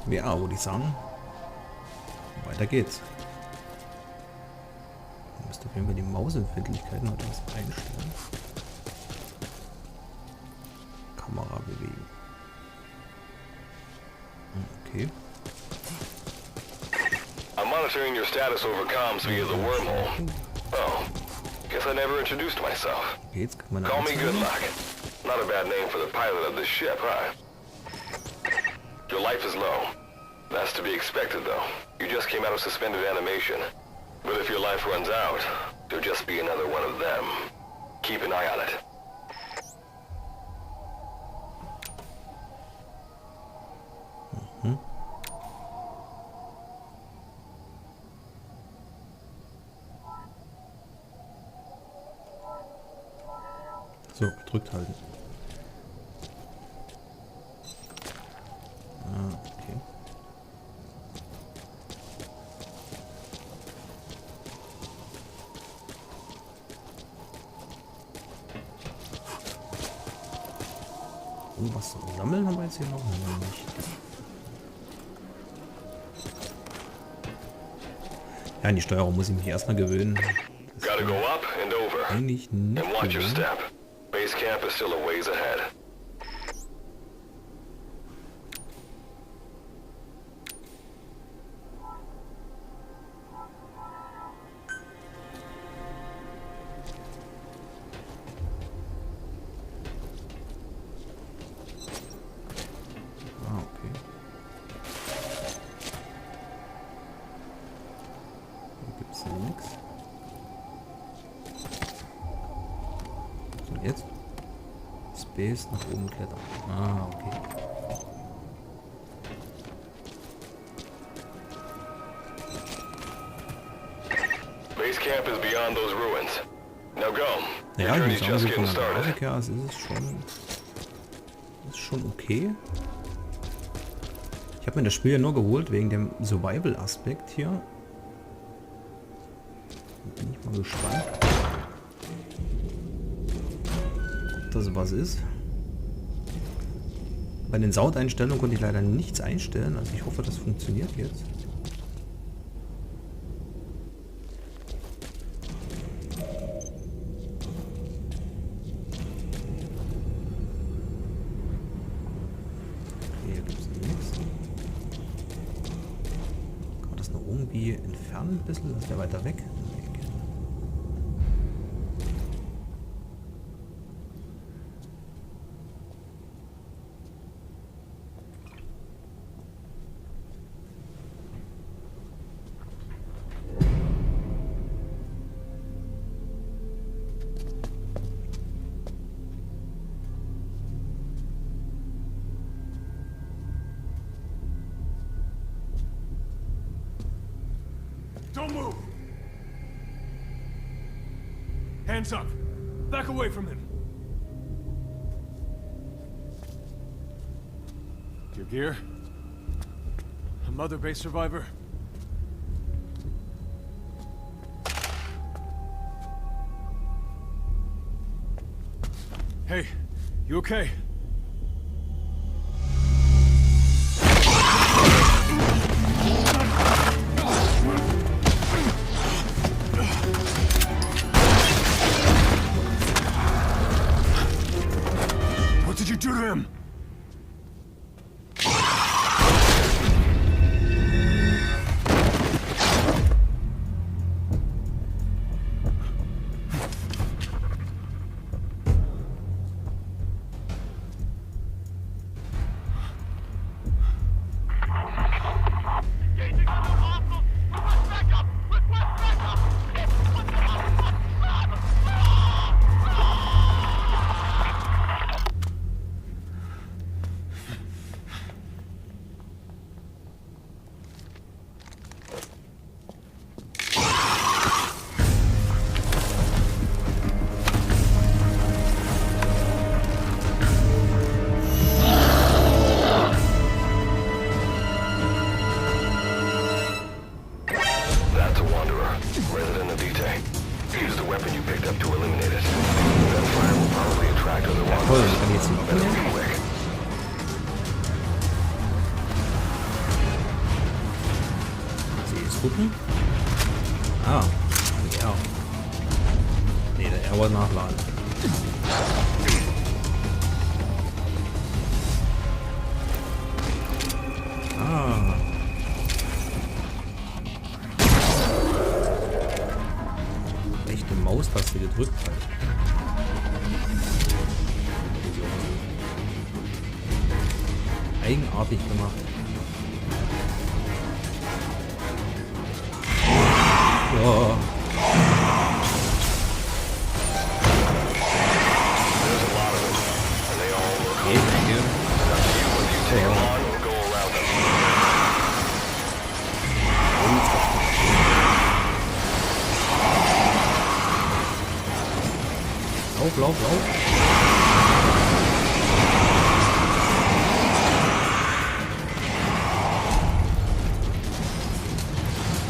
Ja, würde ich sagen. Weiter geht's. Ich müsste auf jeden Fall die Mausempfindlichkeit noch etwas einstellen. Kamerabewegung. Okay. I'm monitoring your status over comms via the wormhole. Oh, guess I never introduced myself. Okay, jetzt kriegt man eine Call me Anzeige. Good Luck. Not a bad name for the pilot of this ship, huh? Your life is low. That's to be expected, though. You just came out of suspended animation. But if your life runs out, you'll just be another one of them. Keep an eye on it. So, gedrückt halten. Ah, okay. Oh, was sammeln haben wir jetzt hier noch? Nein, nicht. Ja, an die Steuerung muss ich mich erstmal gewöhnen. Gotta go up and over. Eigentlich nicht And watch your gewöhnt. step. Base camp is still a ways ahead. Ah, okay. Hier gibt es nichts. So, jetzt. Space nach oben klettern. Ah, okay. Base camp is beyond those ruins. Now go. Ja, Your ich journey's muss sagen, just so von getting der started. Grafik her ist es schon okay. Ich habe mir das Spiel ja nur geholt wegen dem Survival-Aspekt hier. Bin ich mal gespannt, ob das was ist. Bei den Soundeinstellungen konnte ich leider nichts einstellen, also ich hoffe, das funktioniert jetzt. Okay, hier gibt es nichts. Kann man das noch irgendwie entfernen ein bisschen? Das wäre weiter weg. Don't move! Hands up! Back away from him! Your gear? A Mother Base survivor? Hey, you okay? What did you do to him? gucken. Ah, mit R. Nee, der R war nachladen. Ah. Rechte Maustaste gedrückt halt. Eigenartig gemacht. Oh. Okay, danke. Lauf, lauf, lauf.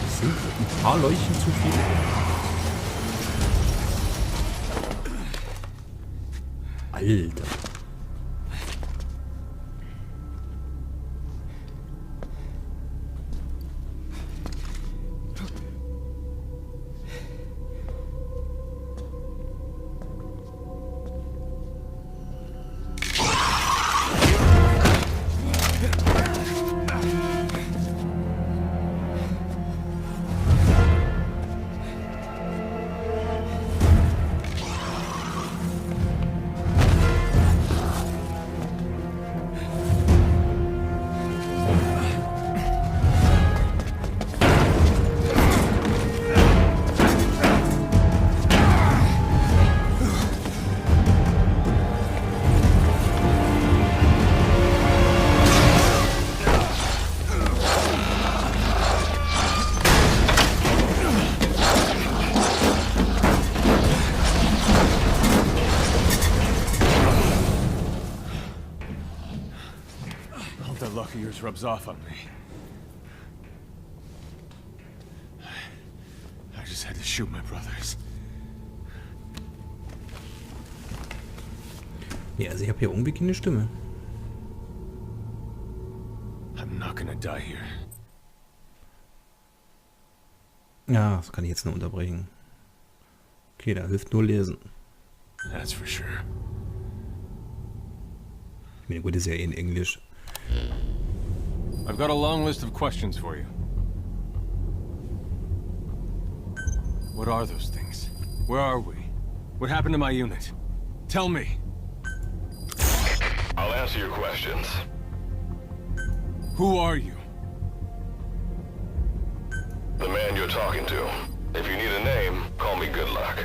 Das sind ein paar Leuchten zu viele. Alter. That luck of yours rubs off on me. I just had to shoot my brothers. Ja, also ich habe hier irgendwie keine Stimme. I'm not gonna die here. Ja, das kann ich jetzt nur unterbrechen. Okay, da hilft nur lesen. That's for sure. Ich meine, gut, ist ja eh in Englisch. I've got a long list of questions for you. What are those things? Where are we? What happened to my unit? Tell me. I'll answer your questions. Who are you? The man you're talking to. If you need a name, call me Good Luck.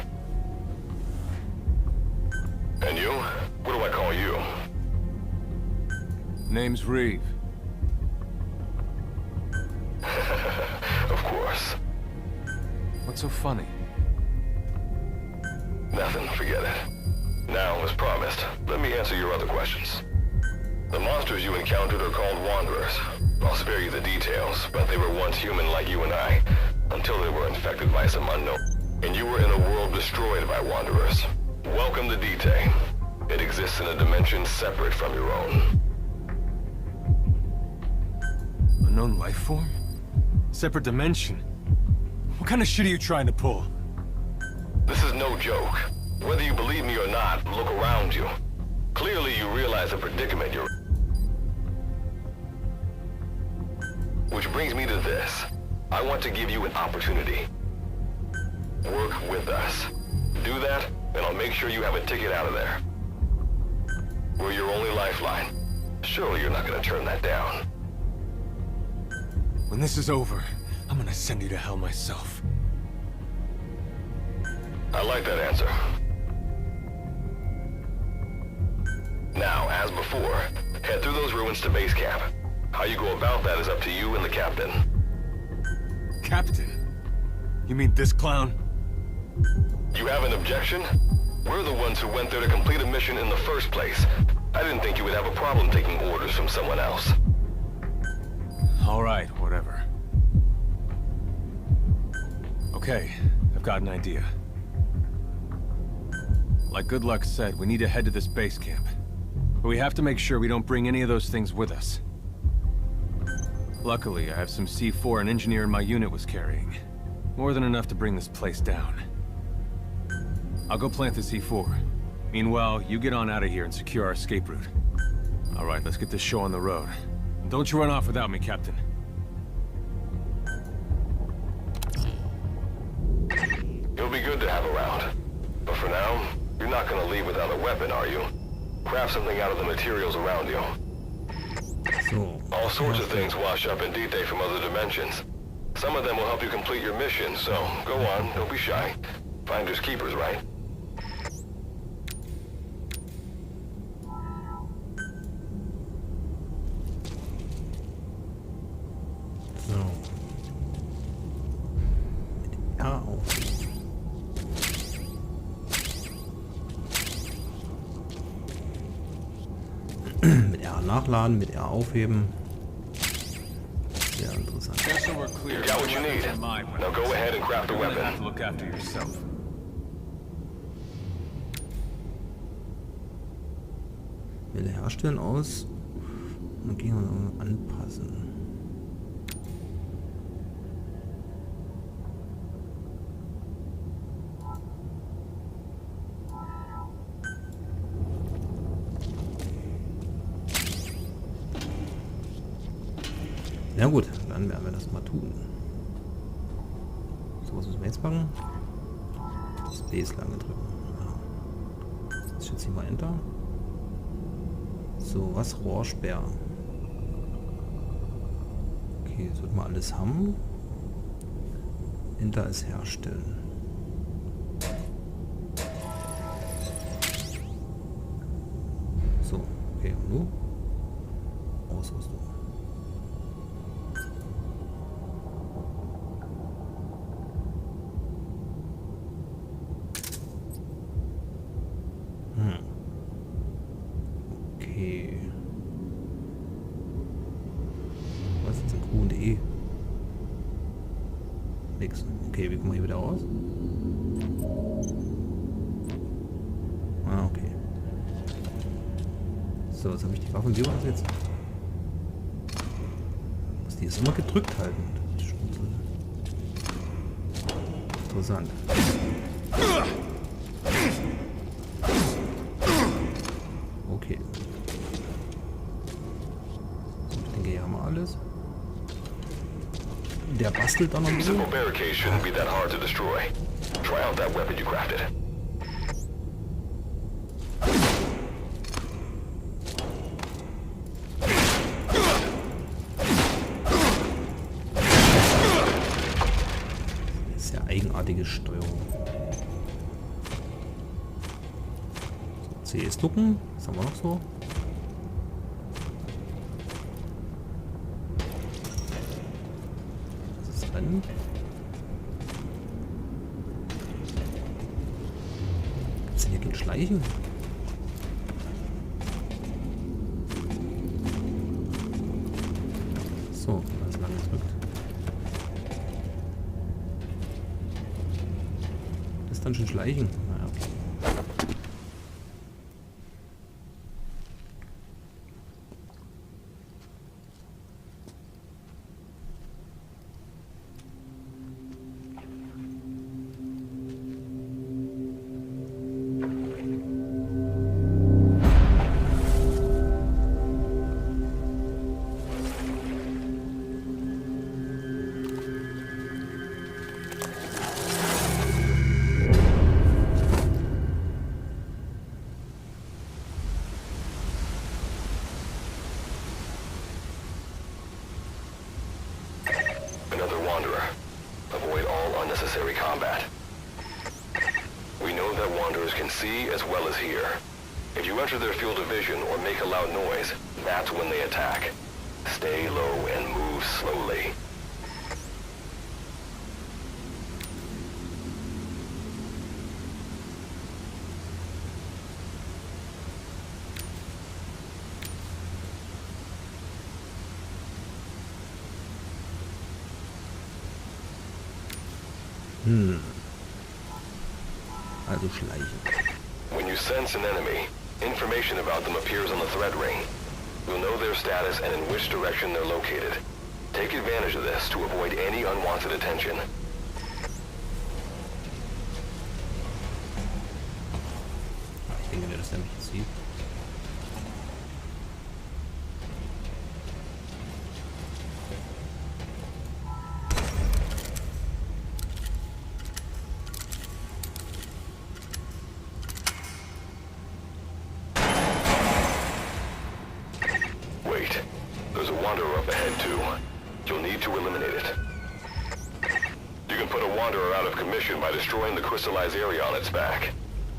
And you? What do I call you? Name's Reeve. Of course. What's so funny? Nothing, forget it. Now, as promised, let me answer your other questions. The monsters you encountered are called Wanderers. I'll spare you the details, but they were once human like you and I, until they were infected by some unknown. And you were in a world destroyed by Wanderers. Welcome to D-Day. It exists in a dimension separate from your own. Unknown life form? Separate dimension? What kind of shit are you trying to pull? This is no joke. Whether you believe me or not, look around you. Clearly you realize the predicament you're in. Which brings me to this. I want to give you an opportunity. Work with us. Do that, and I'll make sure you have a ticket out of there. We're your only lifeline. Surely you're not gonna turn that down. When this is over, I'm gonna send you to hell myself. I like that answer. Now, as before, head through those ruins to base camp. How you go about that is up to you and the captain. Captain? You mean this clown? You have an objection? We're the ones who went there to complete a mission in the first place. I didn't think you would have a problem taking orders from someone else. All right, whatever. Okay, I've got an idea. Like Good Luck said, we need to head to this base camp. But we have to make sure we don't bring any of those things with us. Luckily, I have some C4 an engineer in my unit was carrying. More than enough to bring this place down. I'll go plant the C4. Meanwhile, you get on out of here and secure our escape route. Alright, let's get this show on the road. Don't you run off without me, Captain. It'll be good to have around. But for now, you're not gonna leave without a weapon, are you? Craft something out of the materials around you. So. All sorts of things wash up in Dite from other dimensions. Some of them will help you complete your mission, so go on, don't be shy. Finders keepers, right? So. Ja, auf. Mit R nachladen, mit R aufheben. Sehr interessant. You got what you need. Now go ahead and craft a weapon. Look after yourself. Wähle herstellen aus. Und gehen wir anpassen. Na gut, dann werden wir das mal tun. So, was müssen wir jetzt machen? Space lange drücken. Ja. Jetzt schätze ich mal Enter. So, was? Rohrsperr. Okay, das wird mal alles haben. Enter ist herstellen. So, okay, und nun? Ausrüstung. Okay. Was ist denn Q&E? Nix. Okay, wie kommen wir hier wieder raus? Ah, okay. So, jetzt habe ich die Waffen. Wie war das jetzt? Muss die jetzt immer gedrückt halten? Das ist schon so interessant. Okay. Ich denke, hier haben wir alles. Der bastelt dann noch ein bisschen. Simple barricade shouldn't be that hard to destroy. Try out that weapon you crafted. Das ist ja eigenartige Steuerung. So, C ist ducken. Was haben wir noch so? Das ist Rennen. Gibt's denn hier kein Schleichen? So, das lange drückt. Das ist dann schon Schleichen. Naja, okay. Another wanderer. Avoid all unnecessary combat. We know that wanderers can see as well as hear. If you enter their field of vision or make a loud noise, that's when they attack. Stay low and move slowly. Also schleichen. When you sense an enemy, information about them appears on the threat ring. You'll know their status and in which direction they're located. Take advantage of this to avoid any unwanted attention. Ich denke mir, dass der mich jetzt sieht. Wait. There's a wanderer up ahead too. You'll need to eliminate it. You can put a wanderer out of commission by destroying the crystallized area on its back.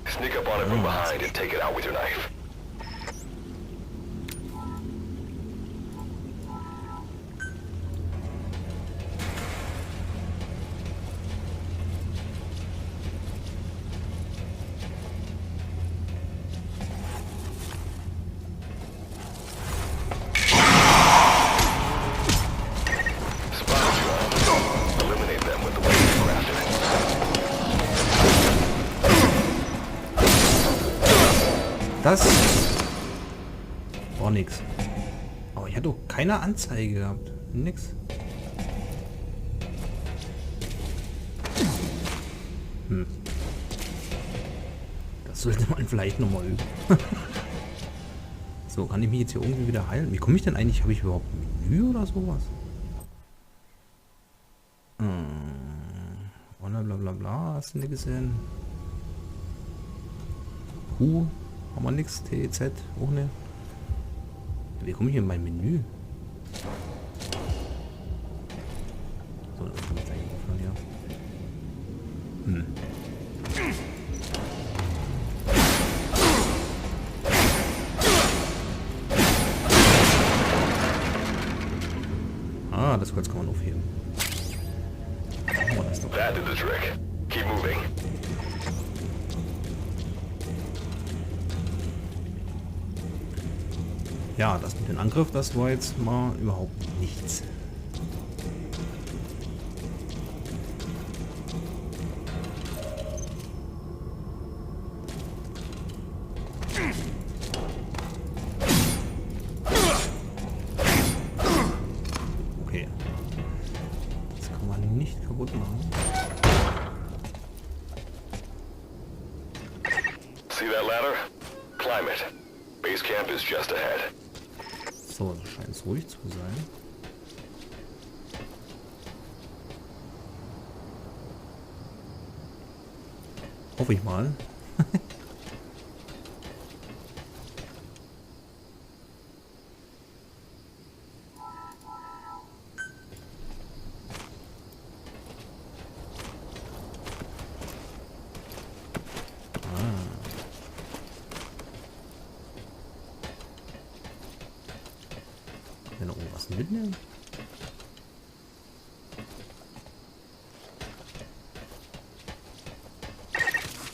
Sneak up on it from behind and take it out with your knife. Eliminate them with the way you crafted it. Das war nix. Aber ich hatte doch keine Anzeige gehabt. Nix. Das sollte man vielleicht nochmal üben. So, kann ich mich jetzt hier irgendwie wieder heilen? Wie komme ich denn eigentlich? Habe ich überhaupt ein Menü oder sowas? Blablabla, hast du nicht gesehen? Q, haben wir nix, T, Z, auch nicht. Wie komme ich hier in mein Menü? So, das kann ich eigentlich aufhören, ja. Das Holz kann man aufheben. Machen wir das doch. That did the trick. Keep moving. Ja, das mit dem Angriff, das war jetzt mal überhaupt nichts. Okay. Das kann man nicht kaputt machen. See that ladder? Climb it. Base camp is just ahead. So, da scheint es ruhig zu sein. Hoffe ich mal. Noch irgendwas mitnehmen?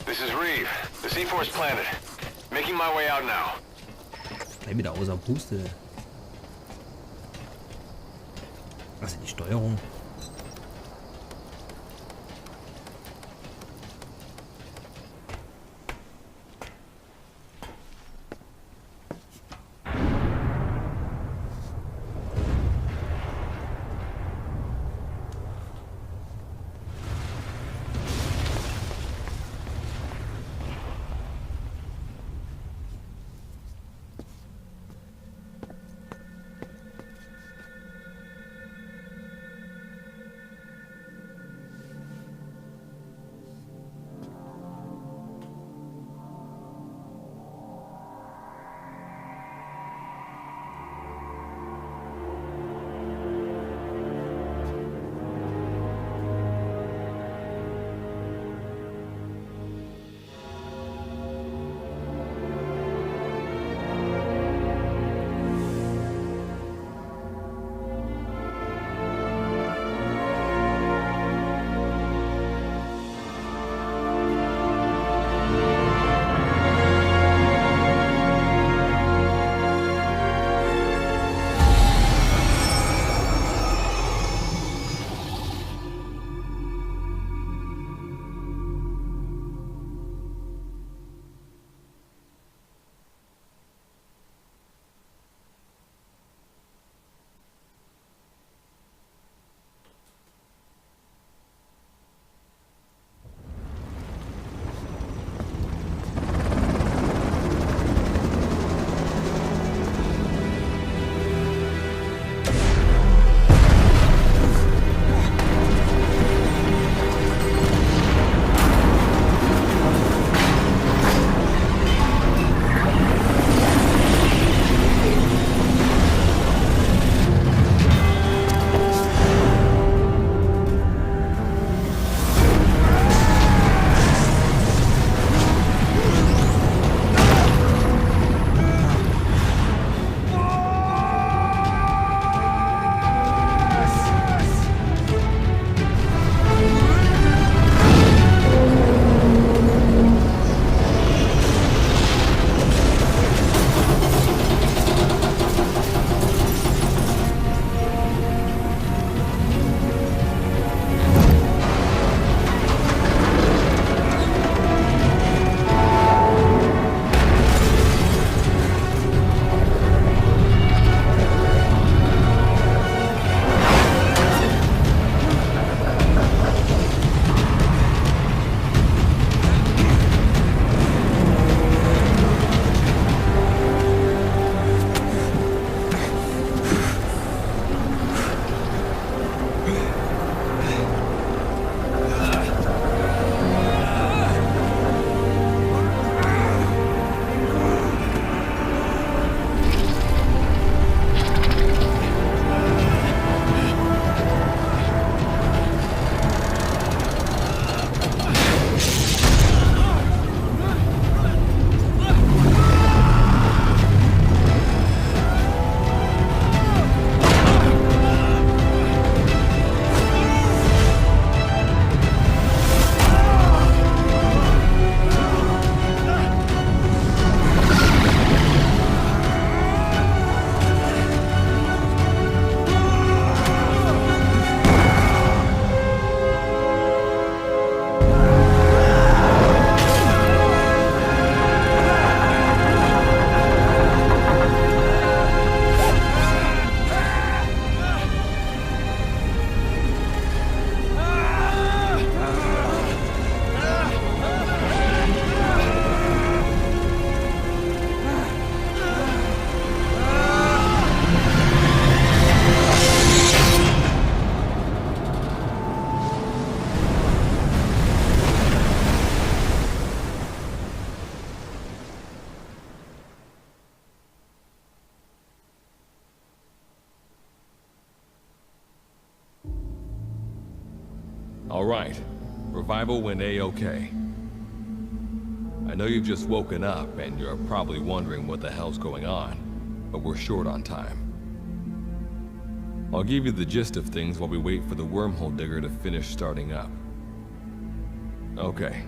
This is Reeve. The C4 is planted. Making my way out now. Bleib wieder außer Puste. Also die Steuerung. All right. Revival went A-okay. I know you've just woken up and you're probably wondering what the hell's going on, but we're short on time. I'll give you the gist of things while we wait for the wormhole digger to finish starting up. Okay,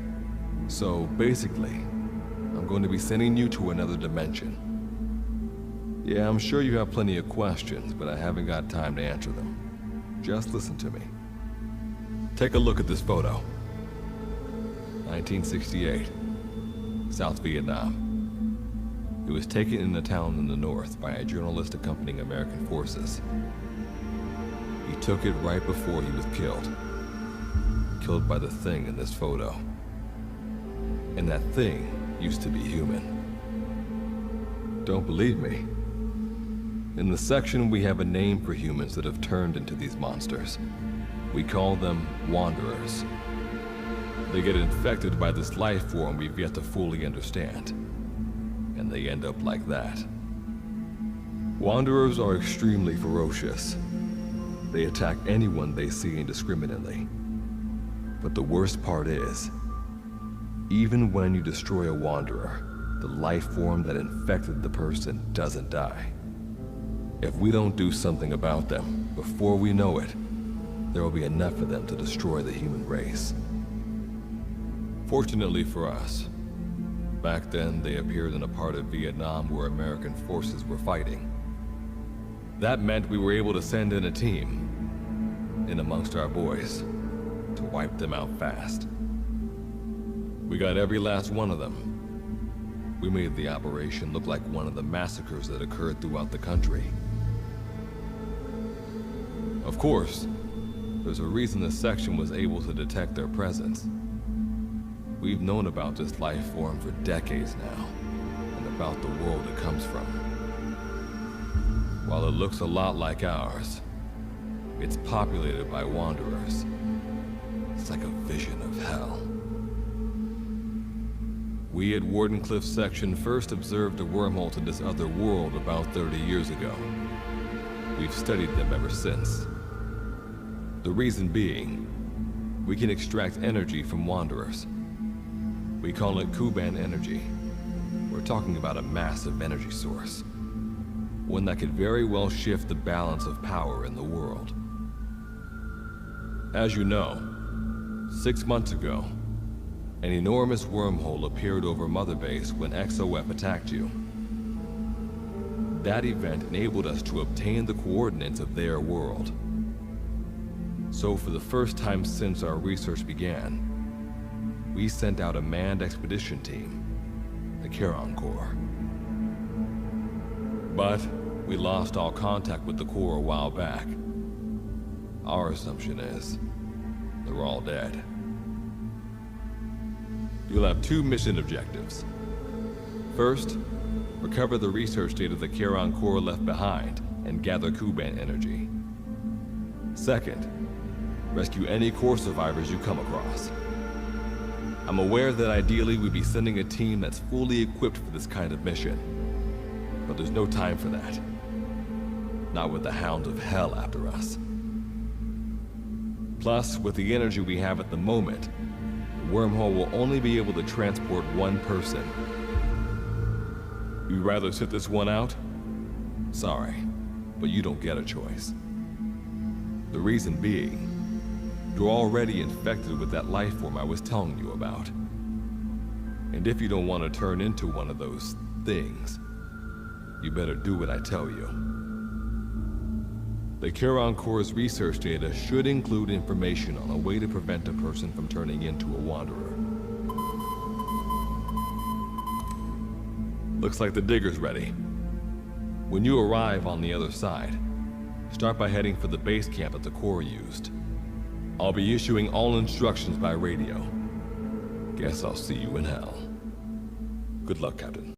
so basically, I'm going to be sending you to another dimension. Yeah, I'm sure you have plenty of questions, but I haven't got time to answer them. Just listen to me. Take a look at this photo. 1968, South Vietnam. It was taken in a town in the north by a journalist accompanying American forces. He took it right before he was killed. Killed by the thing in this photo. And that thing used to be human. Don't believe me? In the section we have a name for humans that have turned into these monsters. We call them Wanderers. They get infected by this life form we've yet to fully understand. And they end up like that. Wanderers are extremely ferocious. They attack anyone they see indiscriminately. But the worst part is, even when you destroy a Wanderer, the life form that infected the person doesn't die. If we don't do something about them, before we know it, there will be enough of them to destroy the human race. Fortunately for us, back then they appeared in a part of Vietnam where American forces were fighting. That meant we were able to send in a team, in amongst our boys, to wipe them out fast. We got every last one of them. We made the operation look like one of the massacres that occurred throughout the country. Of course, there's a reason the section was able to detect their presence. We've known about this life form for decades now, and about the world it comes from. While it looks a lot like ours, it's populated by Wanderers. It's like a vision of hell. We at Wardenclyffe section first observed a wormhole to this other world about 30 years ago. We've studied them ever since. The reason being, we can extract energy from Wanderers. We call it Kuban energy. We're talking about a massive energy source. One that could very well shift the balance of power in the world. As you know, 6 months ago, an enormous wormhole appeared over Mother Base when XOF attacked you. That event enabled us to obtain the coordinates of their world. So for the first time since our research began, we sent out a manned expedition team, the Charon Corps. But we lost all contact with the Corps a while back. Our assumption is they're all dead. You'll have 2 mission objectives. First, recover the research data the Charon Corps left behind and gather Kuban energy. Second, rescue any Corps survivors you come across. I'm aware that ideally we'd be sending a team that's fully equipped for this kind of mission. But there's no time for that. Not with the Hound of Hell after us. Plus, with the energy we have at the moment, the wormhole will only be able to transport one person. You'd rather sit this one out? Sorry, but you don't get a choice. The reason being, you're already infected with that life form I was telling you about. And if you don't want to turn into one of those things, you better do what I tell you. The Charon Corps' research data should include information on a way to prevent a person from turning into a Wanderer. Looks like the digger's ready. When you arrive on the other side, start by heading for the base camp that the Corps used. I'll be issuing all instructions by radio. Guess I'll see you in hell. Good luck, Captain.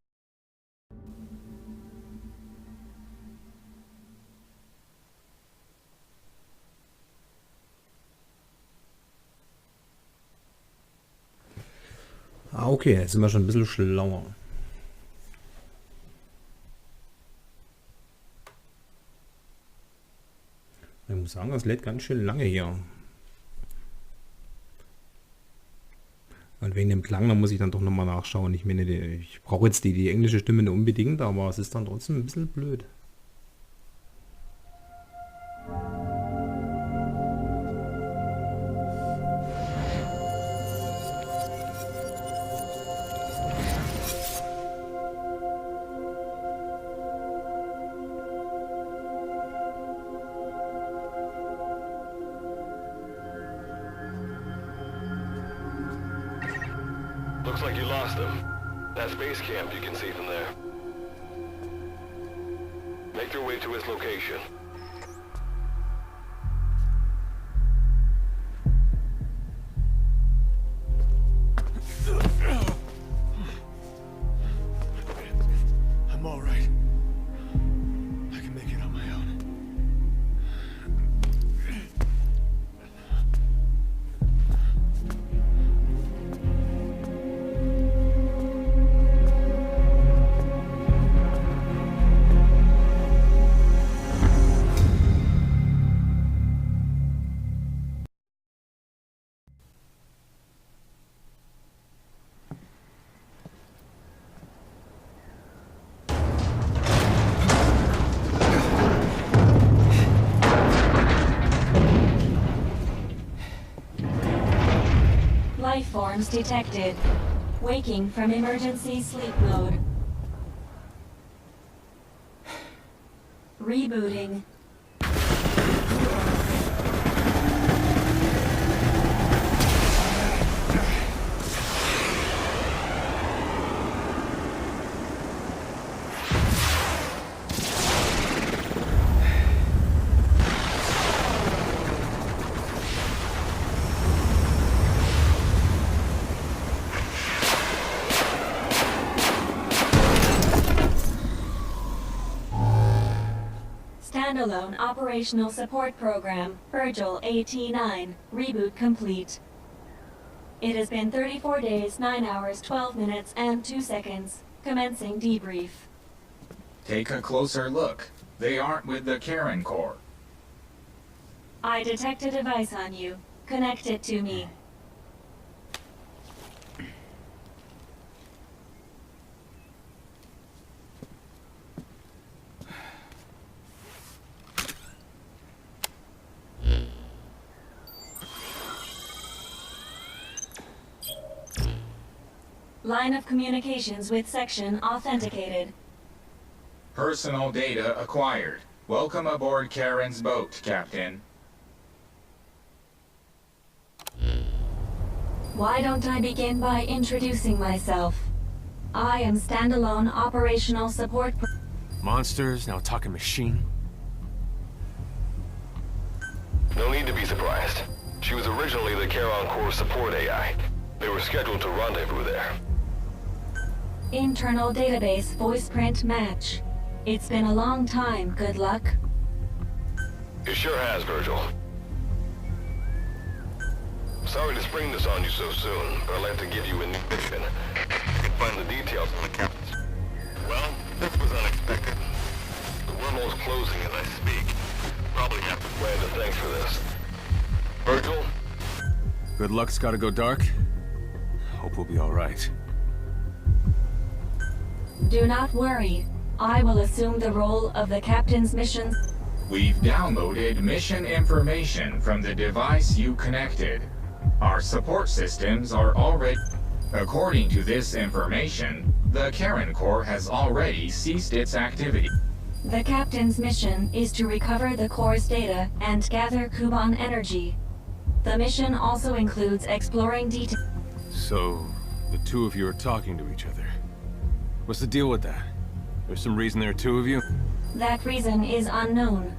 Ah, okay, jetzt sind wir schon ein bisschen schlauer. Ich muss sagen, das lädt ganz schön lange hier. wegen dem Klang, da muss ich dann doch nochmal nachschauen. Ich meine, ich brauche jetzt die englische Stimme nicht unbedingt, aber es ist dann trotzdem ein bisschen blöd. Looks like you lost him. That's base camp you can see from there. Make your way to his location. I'm all right. I can make it on my own. Life forms detected. Waking from emergency sleep mode. Rebooting. Standalone Operational Support Program, Virgil AT-9, reboot complete. It has been 34 days, 9 hours, 12 minutes, and 2 seconds. Commencing debrief. Take a closer look. They aren't with the Karen Corps. I detect a device on you. Connect it to me. Line of communications with section authenticated. Personal data acquired. Welcome aboard Karen's boat, Captain. Why don't I begin by introducing myself? I am Standalone Operational Support Monsters, now talking machine. No need to be surprised. She was originally the Charon Corps support AI. They were scheduled to rendezvous there. Internal database voice print match. It's been a long time, good luck. It sure has, Virgil. Sorry to spring this on you so soon, but I'll have to give you a new mission. You can find the details on the captain's... Well, this was unexpected. The wormhole's closing as I speak. Probably have to plan to thanks for this. Virgil? Good luck's gotta go dark. Hope we'll be all right. Do not worry. I will assume the role of the captain's mission. We've downloaded mission information from the device you connected. Our support systems are already... According to this information, the Karen Corps has already ceased its activity. The captain's mission is to recover the Corps' data and gather Kuban energy. The mission also includes exploring details. So, the two of you are talking to each other. What's the deal with that? There's some reason there are two of you? That reason is unknown.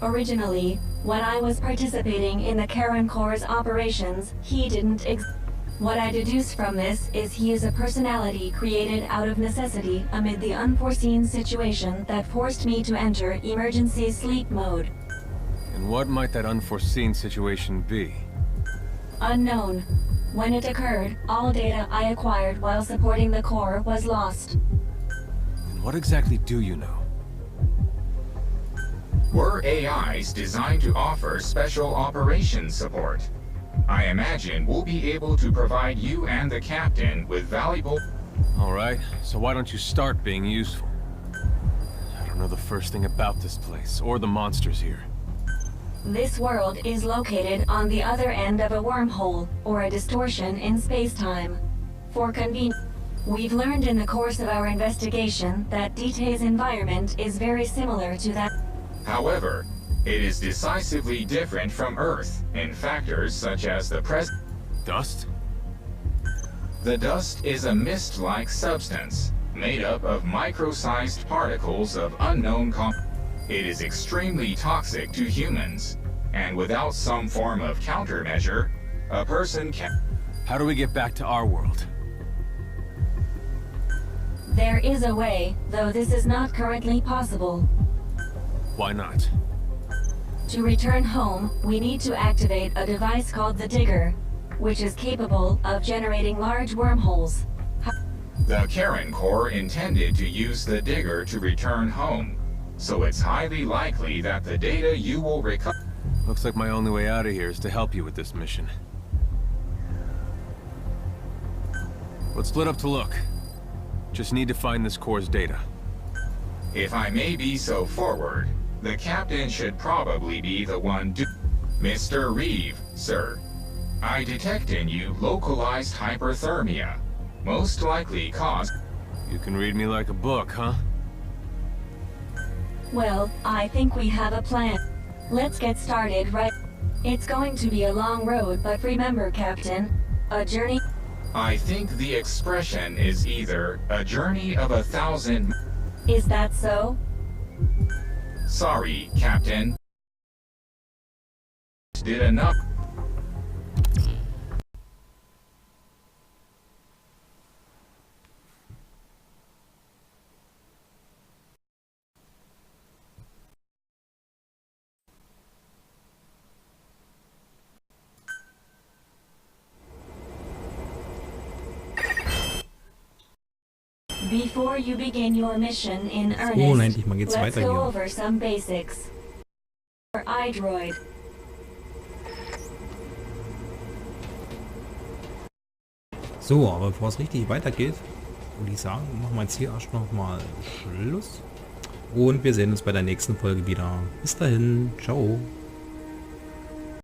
Originally, when I was participating in the Karen Corps' operations, he didn't What I deduce from this is he is a personality created out of necessity amid the unforeseen situation that forced me to enter emergency sleep mode. And what might that unforeseen situation be? Unknown. When it occurred, all data I acquired while supporting the Corps was lost. And what exactly do you know? We're AIs designed to offer special operations support. I imagine we'll be able to provide you and the captain with valuable... Alright, so why don't you start being useful? I don't know the first thing about this place, or the monsters here. This world is located on the other end of a wormhole, or a distortion in space-time. For convenience, we've learned in the course of our investigation that DT's environment is very similar to that. However, it is decisively different from Earth in factors such as the Dust? The dust is a mist-like substance made up of micro-sized particles of unknown It is extremely toxic to humans, and without some form of countermeasure, a person can... How do we get back to our world? There is a way, though this is not currently possible. Why not? To return home, we need to activate a device called the Digger, which is capable of generating large wormholes. The Karen Corps intended to use the Digger to return home, so it's highly likely that the data you will recover... Looks like my only way out of here is to help you with this mission. Let's split up to look. Just need to find this Corps' data. If I may be so forward, the captain should probably be the one Mr. Reeve, sir. I detect in you localized hyperthermia, most likely caused... You can read me like a book, huh? Well, I think we have a plan. Let's get started right... It's going to be a long road, but remember, Captain, a journey... I think the expression is either a journey of 1,000... Is that so? Sorry, Captain. Did enough... Before you begin your mission in So, endlich earnest, mal geht's let's weiter go hier. over some basics. iDroid. So, aber bevor es richtig weitergeht, würde ich sagen, machen wir jetzt hier erst noch mal Schluss. Und wir sehen uns bei der nächsten Folge wieder. Bis dahin, ciao.